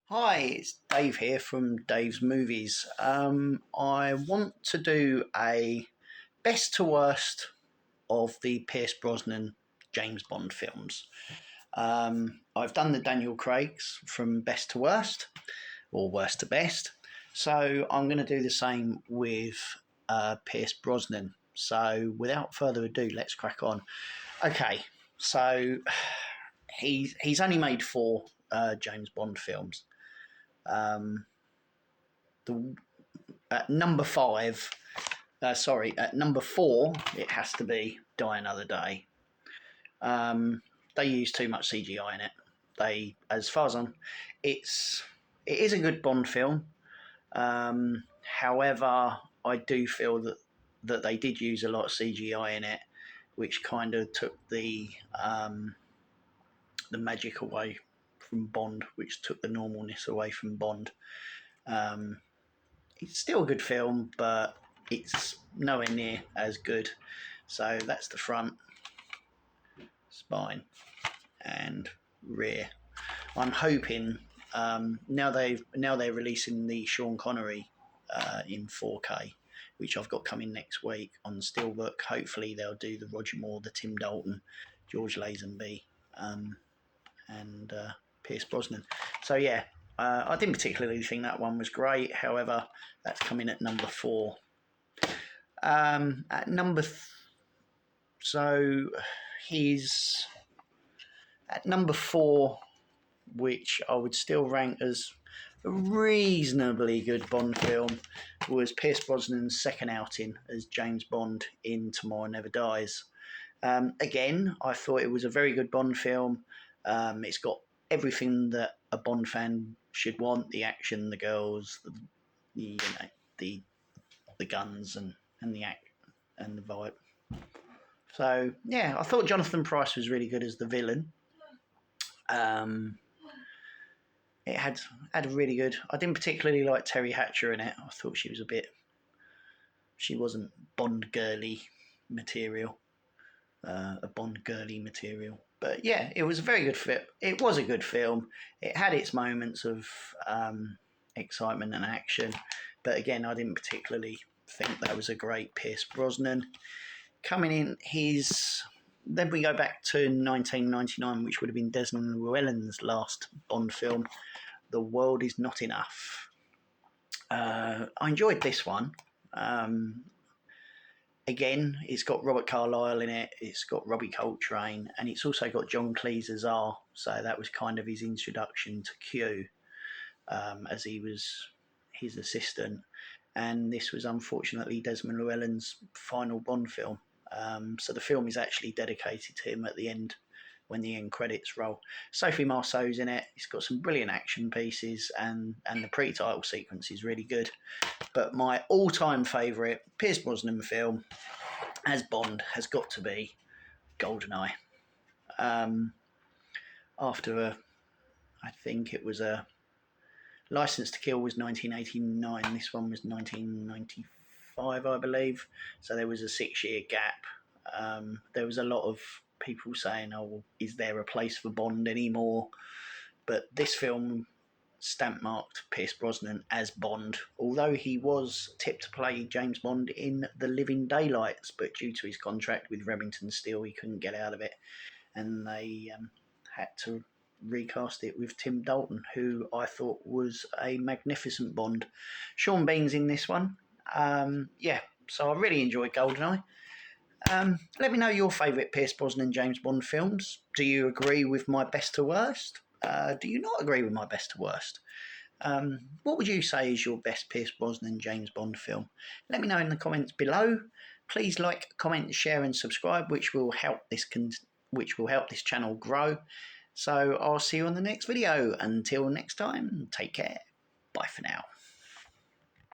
Hi, it's Dave here from Dave's Movies. I want to do a best to worst of the Pierce Brosnan James Bond films. I've done the Daniel Craig's from best to worst or worst to best, so I'm going to do the same with Pierce Brosnan. So without further ado, let's crack on. Okay, so he's only made four James Bond films. Um, the At number five, at number four, it has to be Die Another Day. They use too much CGI in it. As far as it is a good Bond film. However, I do feel that they did use a lot of CGI in it, which kind of took the magic away from Bond, which took the normalness away from Bond. Um, it's still a good film, but it's nowhere near as good. So that's the front, spine, and rear. I'm hoping now they're releasing the Sean Connery in 4K, which I've got coming next week on Steelbook. Hopefully they'll do the Roger Moore, the Tim Dalton, George Lazenby, and Pierce Brosnan. So yeah, I didn't particularly think that one was great. However, that's coming at number four. At number so he's at number four, which I would still rank as a reasonably good Bond film, was Pierce Brosnan's second outing as James Bond in Tomorrow Never Dies. Again, I thought it was a very good Bond film. It's got everything that a Bond fan should want: the action, the girls, the guns, and the act and the vibe. So yeah, I thought Jonathan Pryce was really good as the villain. It had a really good. I didn't particularly like Terry Hatcher in it. I thought she wasn't Bond girly material, a Bond girly material. But yeah, it was a very good film. It was a good film. It had its moments of excitement and action, but again, I didn't particularly think that was a great Pierce Brosnan. Coming in, then we go back to 1999, which would have been Desmond Llewellyn's last Bond film, The World Is Not Enough. I enjoyed this one. Again, it's got Robert Carlyle in it, it's got Robbie Coltrane, and it's also got John Cleese as R. So that was kind of his introduction to Q, as he was his assistant. And this was unfortunately Desmond Llewellyn's final Bond film. So the film is actually dedicated to him at the end, when the end credits roll. Sophie Marceau's in it. It's got some brilliant action pieces, and the pre-title sequence is really good. But my all-time favourite Pierce Brosnan film as Bond has got to be GoldenEye. I think it was a License to Kill was 1989. This one was 1995, I believe. So there was a 6-year gap. There was a lot of people saying, "Oh, well, is there a place for Bond anymore?" But this film stamp marked Pierce Brosnan as Bond, although he was tipped to play James Bond in The Living Daylights, but due to his contract with Remington Steele, he couldn't get out of it, and they had to recast it with Tim Dalton, who I thought was a magnificent Bond. Sean Bean's in this one. So I really enjoyed GoldenEye. Let me know your favourite Pierce Brosnan James Bond films. Do you agree with my best to worst? Do you not agree with my best to worst? What would you say is your best Pierce Brosnan James Bond film? Let me know in the comments below. Please like, comment, share, and subscribe, which will help this channel grow. So I'll see you on the next video. Until next time, take care. Bye for now.